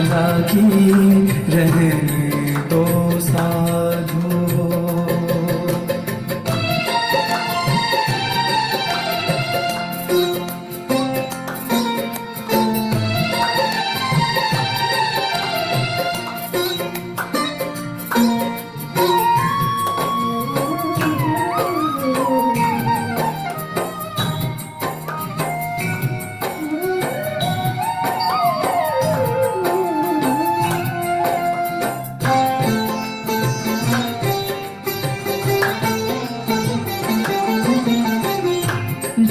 लागी रहने दो साधो।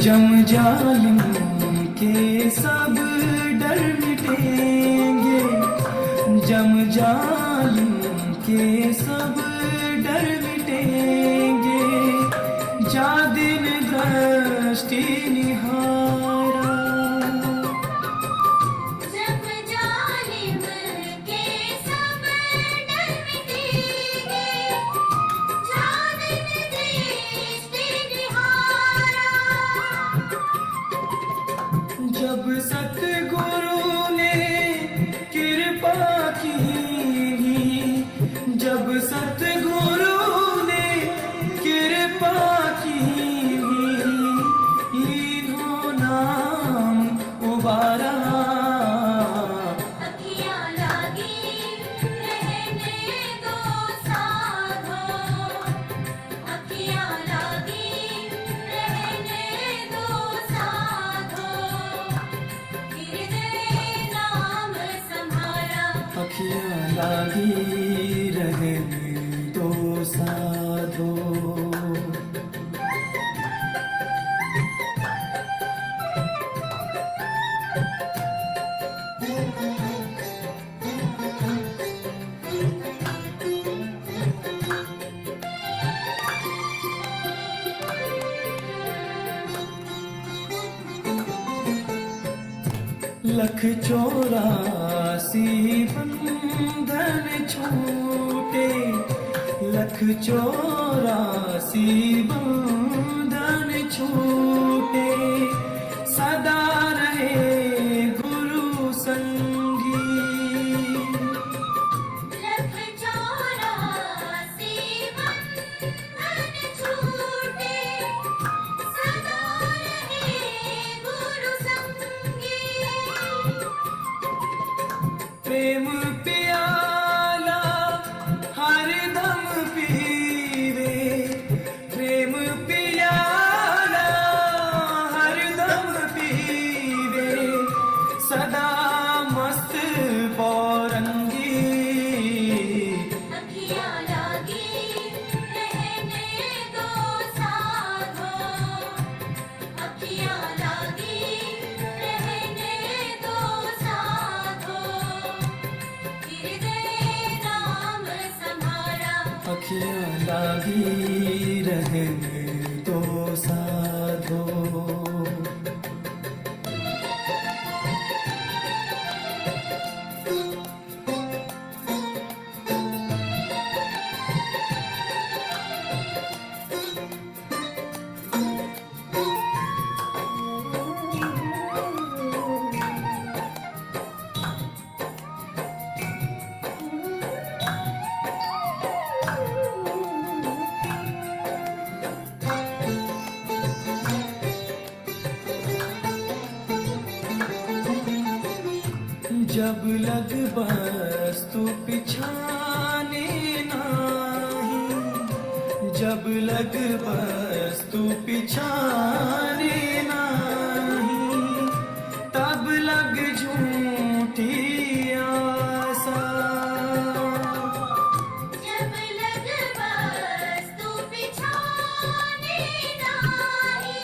जम जालिम के सब डर मिटेंगे, जम जालिम के सब डर मिटेंगे, जा दिन दृष्टि निहारा। जम जालिम के सब डर मिटेंगे, जा दिन दृष्टि निहारा। जब सतगुरु ने कृपा की, जब सतगुरु ने कृपा की, इन्हों नाम उबारा। अखियाँ लागी रहने दो साधो, अखियाँ लागी रहने दो साधो, हृदय नाम संभारा। अखियाँ लागी रहने दो साधो। लख 84 बंधन छूटे, लख 84 बंधन छूटे, सदा रहे गुरु संगी। लख 84 बंधन छूटे, सदा रहे गुरु संगी। प्रेम प्याला हरदम पीवे, प्रेम प्याला हरदम पीवे, सदा मस्त पौरंगी। अखियाँ लागी रहने दो साधो, अखियाँ लागी रहने दो साधो, हृदय नाम संभारा। अखियाँ लागी रहने दो साधो। जब लग वस्तु पिछाने नाही, जब लग वस्तु पिछाने नाही, तब लग झूठी आशा। जब लग वस्तु पिछाने नाही,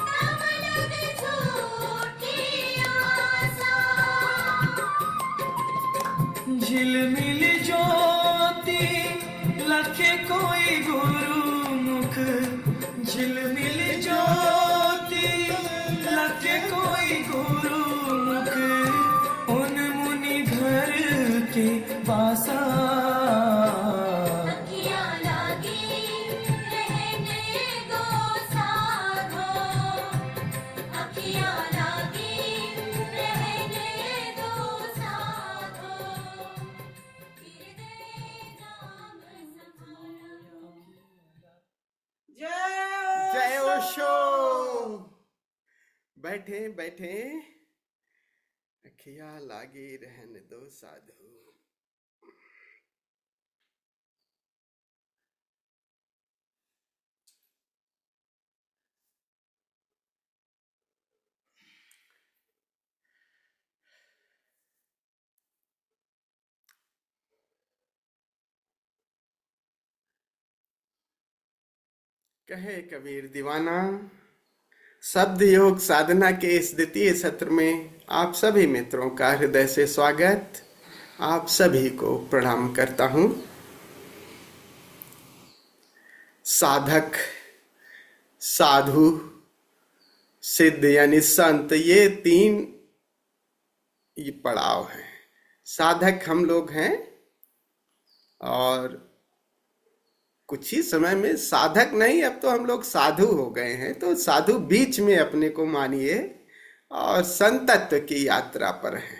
तब लग झूठी आशा। झिलमिल ज्योति लखे कोई गुरुमुख, झिलमिल ज्योति लखे कोई गुरुमुख, उन मुनि घर के पासा। अखियाँ लागी रहने दो साधो, अखियाँ लागी रहने दो साधो। बैठे बैठे अखियां लागे रहन दो साधु। कहे कबीर दीवाना, शब्द योग साधना के इस द्वितीय सत्र में आप सभी मित्रों का हृदय से स्वागत। आप सभी को प्रणाम करता हूं। साधक, साधु, सिद्ध यानी संत, ये तीन पड़ाव हैं। साधक हम लोग हैं और कुछ ही समय में साधक नहीं, अब तो हम लोग साधु हो गए हैं। तो साधु बीच में अपने को मानिए और संतत्व की यात्रा पर हैं।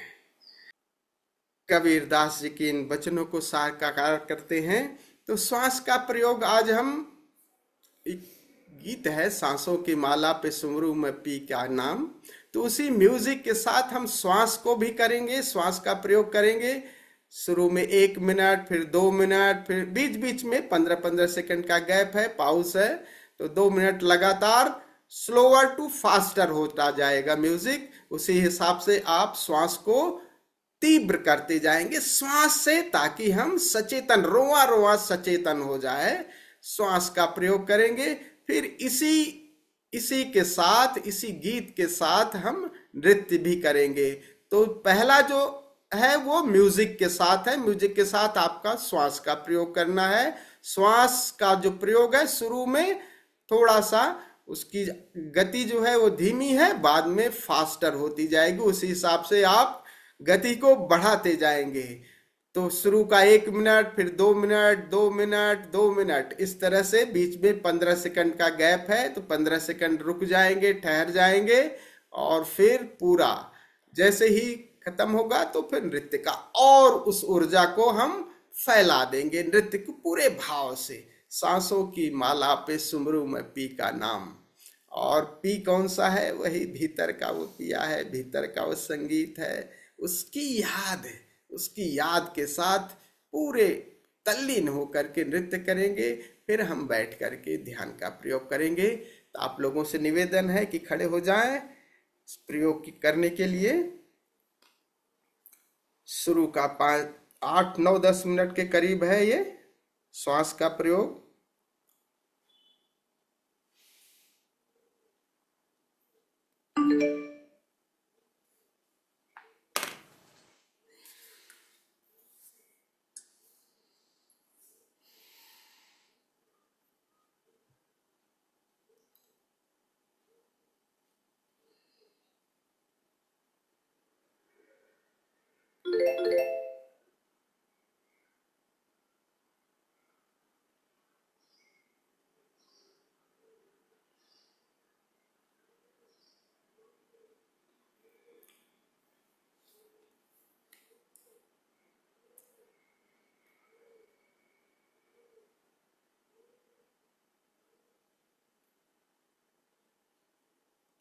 कबीरदास जी के इन वचनों को साकार करते हैं। तो श्वास का प्रयोग आज हम, एक गीत है सांसों की माला पे सुमरू में पी क्या नाम, तो उसी म्यूजिक के साथ हम श्वास को भी करेंगे, श्वास का प्रयोग करेंगे। शुरू में 1 मिनट, फिर 2 मिनट, फिर बीच बीच में 15-15 सेकंड का गैप है, पाउस है। तो 2 मिनट लगातार स्लोअर टू फास्टर होता जाएगा म्यूजिक। उसी हिसाब से आप श्वास को तीव्र करते जाएंगे श्वास से, ताकि हम सचेतन, रोआ रोआ सचेतन हो जाए। श्वास का प्रयोग करेंगे। फिर इसी के साथ, इसी गीत के साथ हम नृत्य भी करेंगे। तो पहला जो है वो म्यूजिक के साथ है। म्यूजिक के साथ आपका श्वास का प्रयोग करना है। श्वास का जो प्रयोग है, शुरू में थोड़ा सा उसकी गति जो है वो धीमी है, बाद में फास्टर होती जाएगी। उसी हिसाब से आप गति को बढ़ाते जाएंगे। तो शुरू का 1 मिनट, फिर 2 मिनट, 2 मिनट, 2 मिनट, इस तरह से बीच में 15 सेकंड का गैप है। तो 15 सेकंड रुक जाएंगे, ठहर जाएंगे और फिर पूरा जैसे ही खत्म होगा तो फिर नृत्य का और उस ऊर्जा को हम फैला देंगे नृत्य को पूरे भाव से। सांसों की माला पे सुमरू में पी का नाम। और पी कौन सा है? वही भीतर का वो पिया है, भीतर का वो संगीत है, उसकी याद है। उसकी याद के साथ पूरे तल्लीन होकर के नृत्य करेंगे। फिर हम बैठ करके ध्यान का प्रयोग करेंगे। तो आप लोगों से निवेदन है कि खड़े हो जाएं इस प्रयोग करने के लिए। शुरू का 8, 9, 10 मिनट के करीब है ये श्वास का प्रयोग।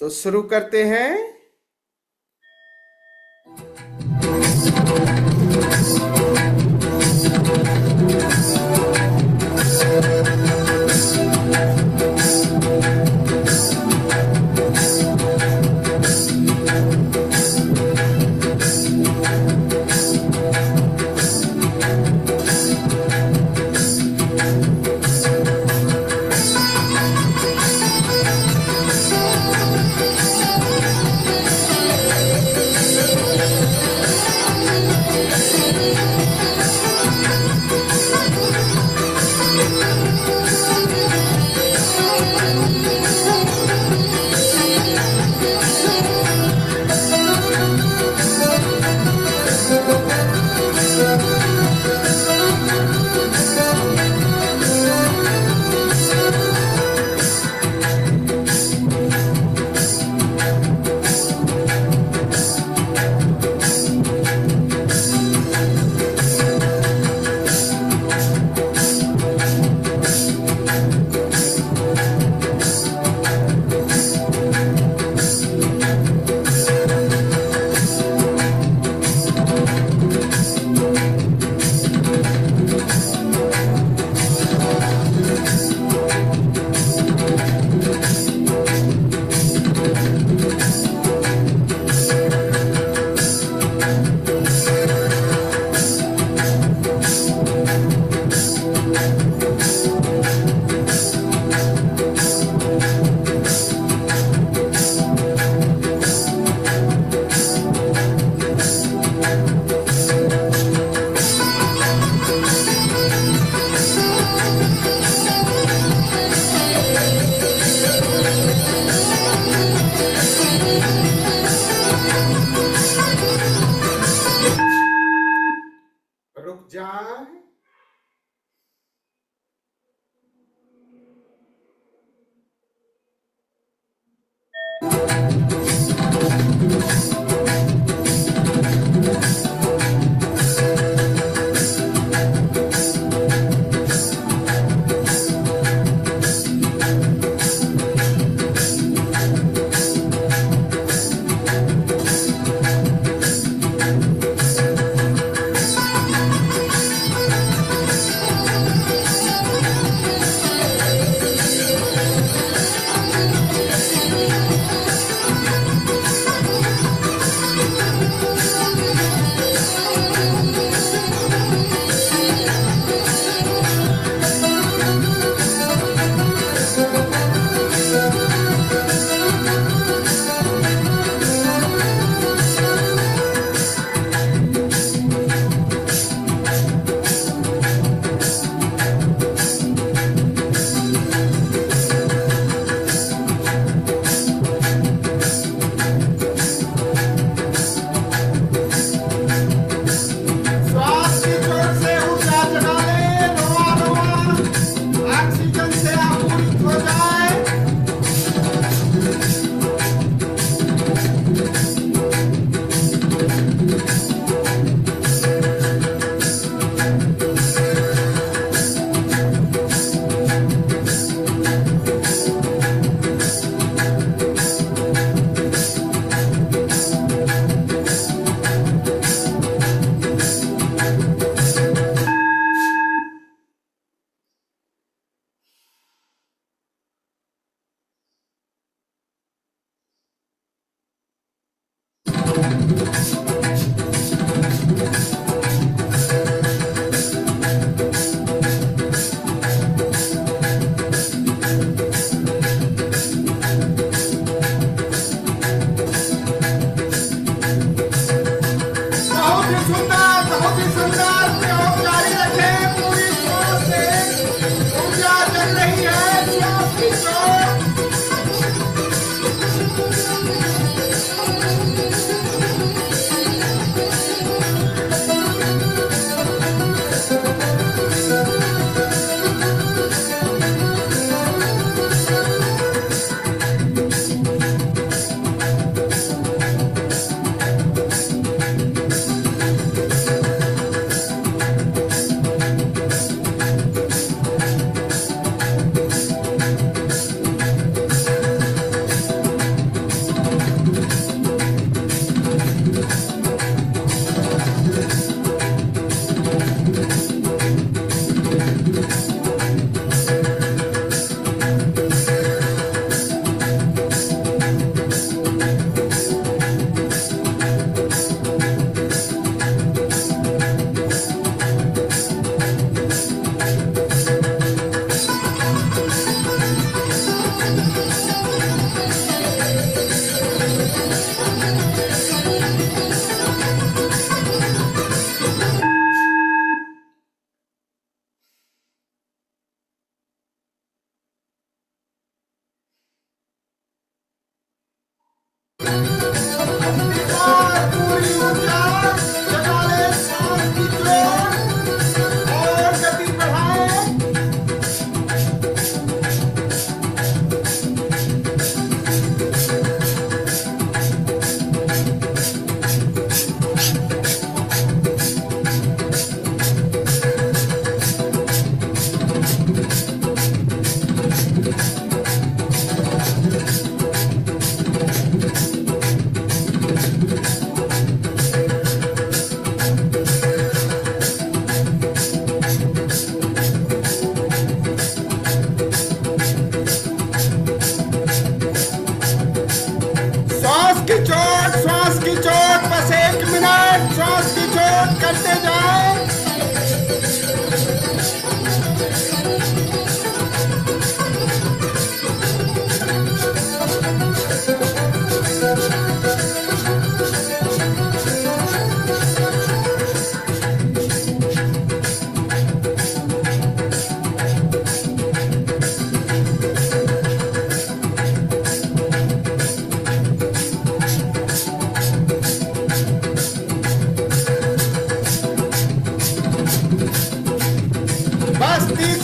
तो शुरू करते हैं।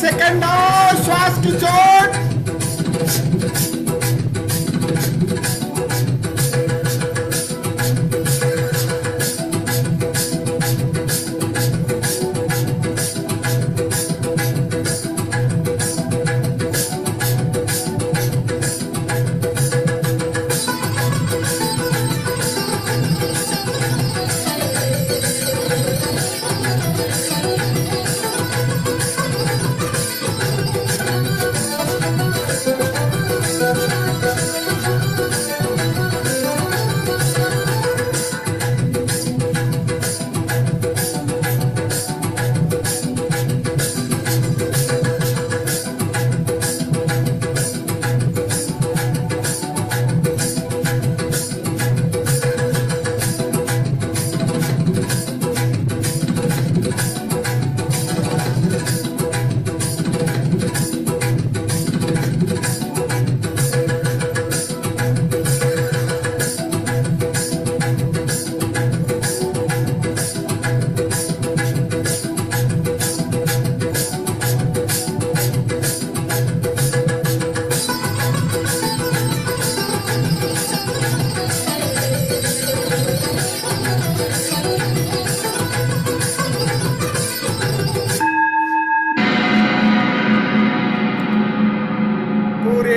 सेकंड और श्वास की चोट।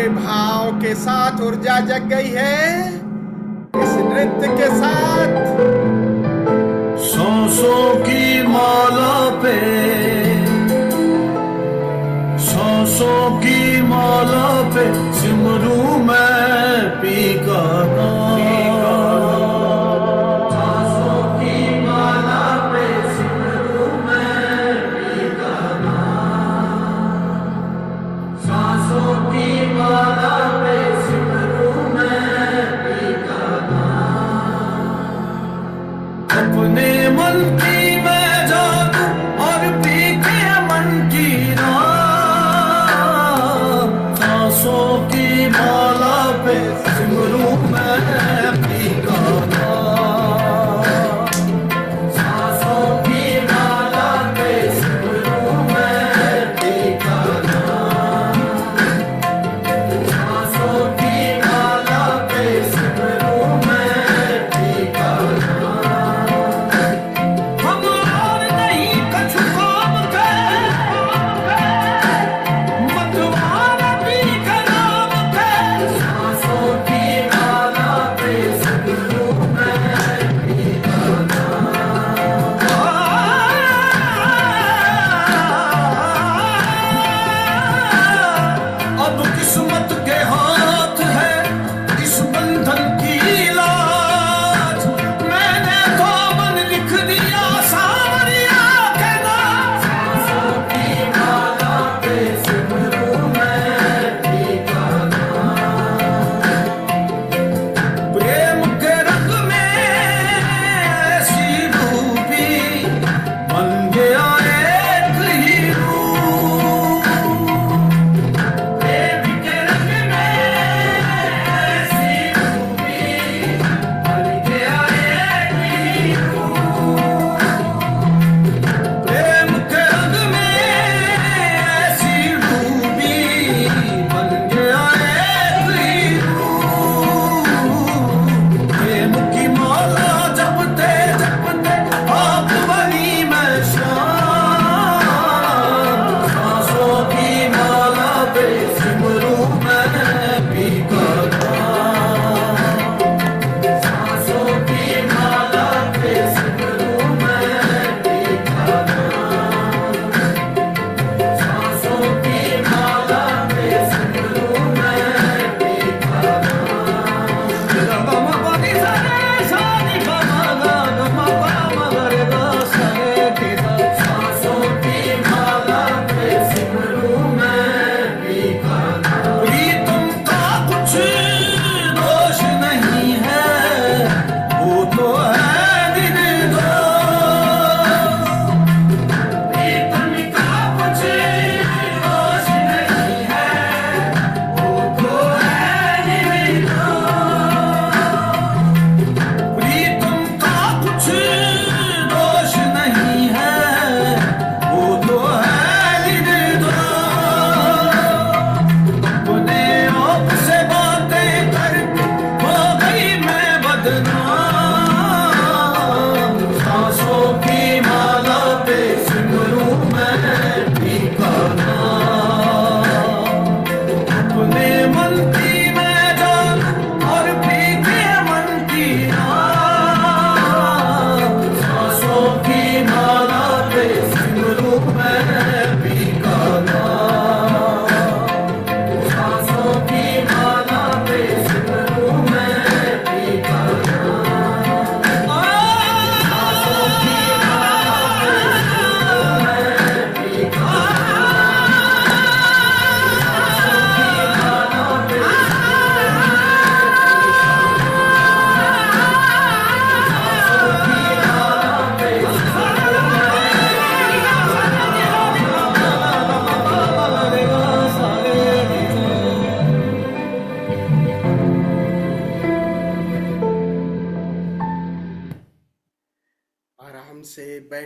भाव के साथ ऊर्जा जग गई है इस नृत्य के साथ। सांसों की माला पे, सांसों की माला पे सिमरू मैं पी का नाम।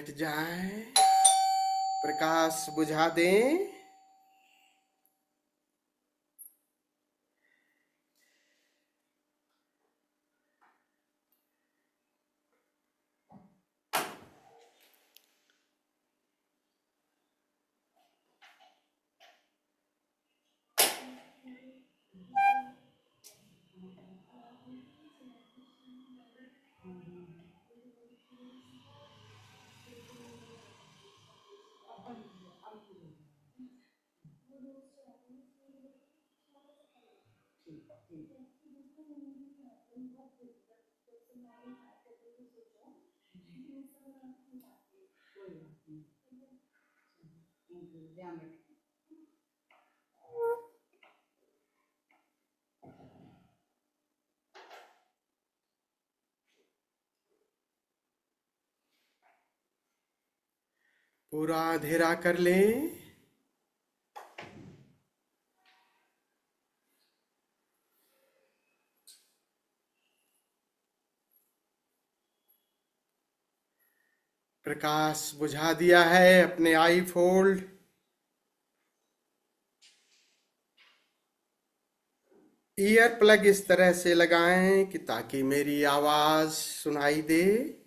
बैठ जाए, प्रकाश बुझा दें। पूरा अंधेरा कर लें। प्रकाश बुझा दिया है अपने आई फोल्ड। ईयर प्लग इस तरह से लगाएं कि ताकि मेरी आवाज सुनाई दे।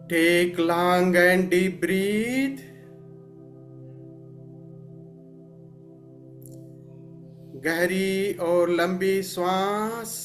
Take long and deep breath. गहरी और लंबी श्वास।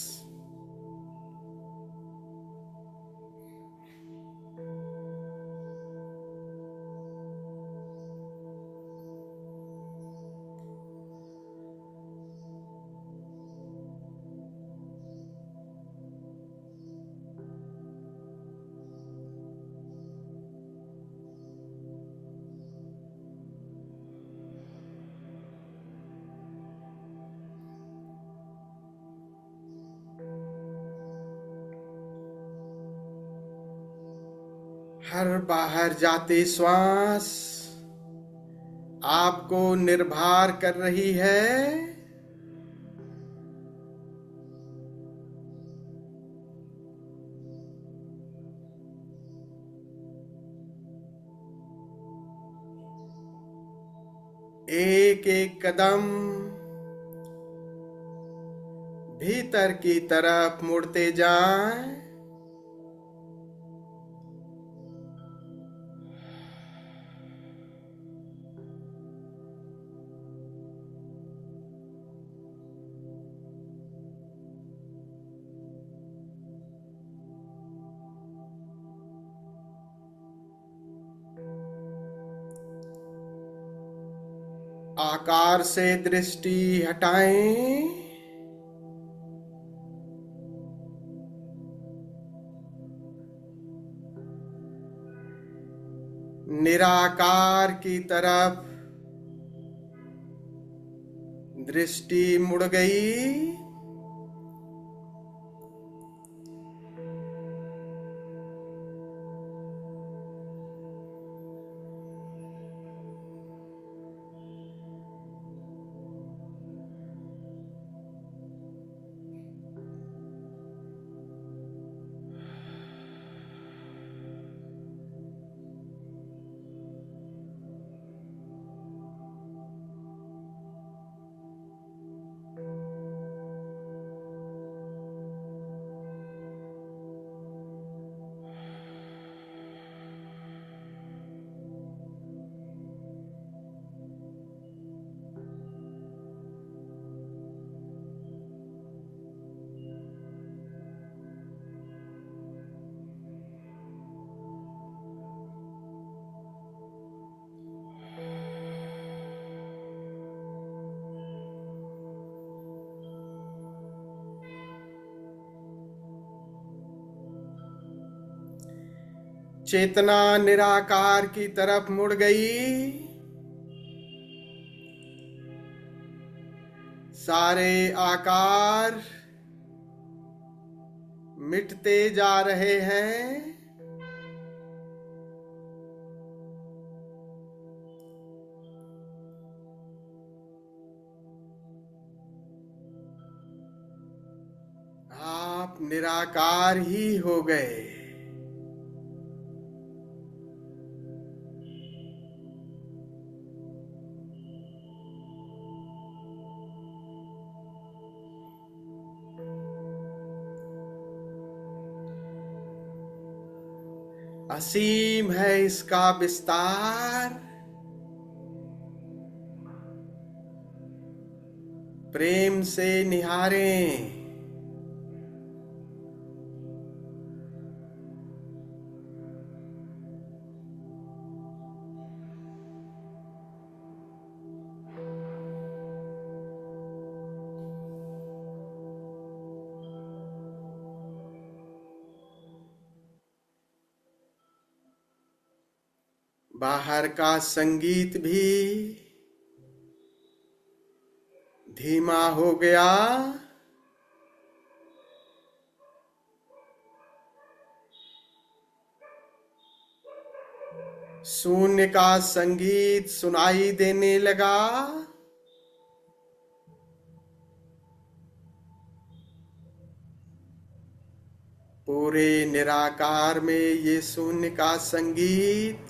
हर बाहर जाती श्वास आपको निर्भर कर रही है। एक एक कदम भीतर की तरफ मुड़ते जाएं। आकार से दृष्टि हटाएं। निराकार की तरफ दृष्टि मुड़ गई। चेतना निराकार की तरफ मुड़ गई। सारे आकार मिटते जा रहे हैं। आप निराकार ही हो गए। असीम है इसका विस्तार, प्रेम से निहारें। बाहर का संगीत भी धीमा हो गया। शून्य का संगीत सुनाई देने लगा। पूरे निराकार में ये शून्य का संगीत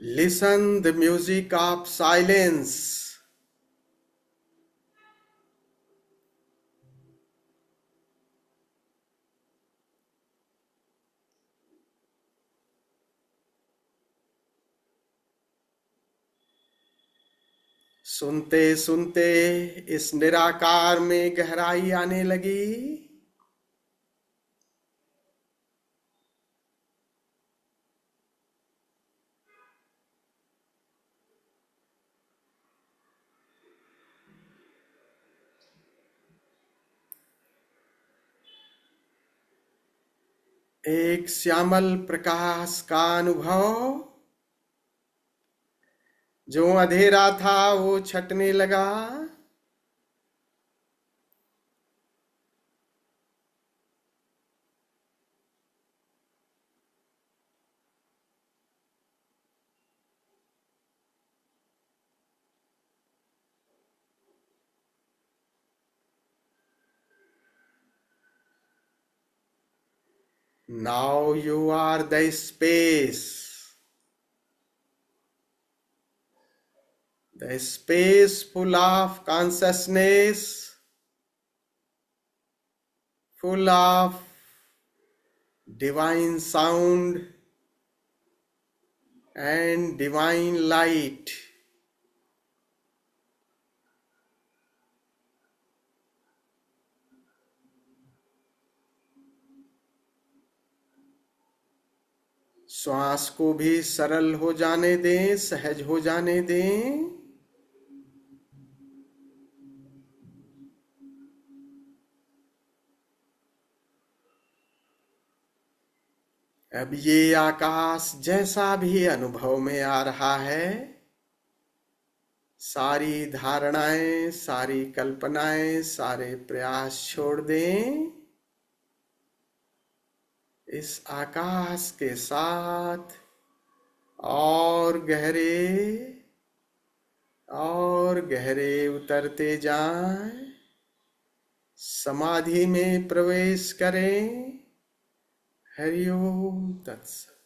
Listen the music of silence. सुनते सुनते इस निराकार में गहराई आने लगी। एक श्यामल प्रकाश का अनुभव, जो अंधेरा था वो छटने लगा। Now you are the space full of consciousness, full of divine sound and divine light. श्वास को भी सरल हो जाने दें, सहज हो जाने दें। अब ये आकाश जैसा भी अनुभव में आ रहा है, सारी धारणाएं, सारी कल्पनाएं, सारे प्रयास छोड़ दें। इस आकाश के साथ और गहरे उतरते जाएं, समाधि में प्रवेश करें। हरि ओम तत्सत।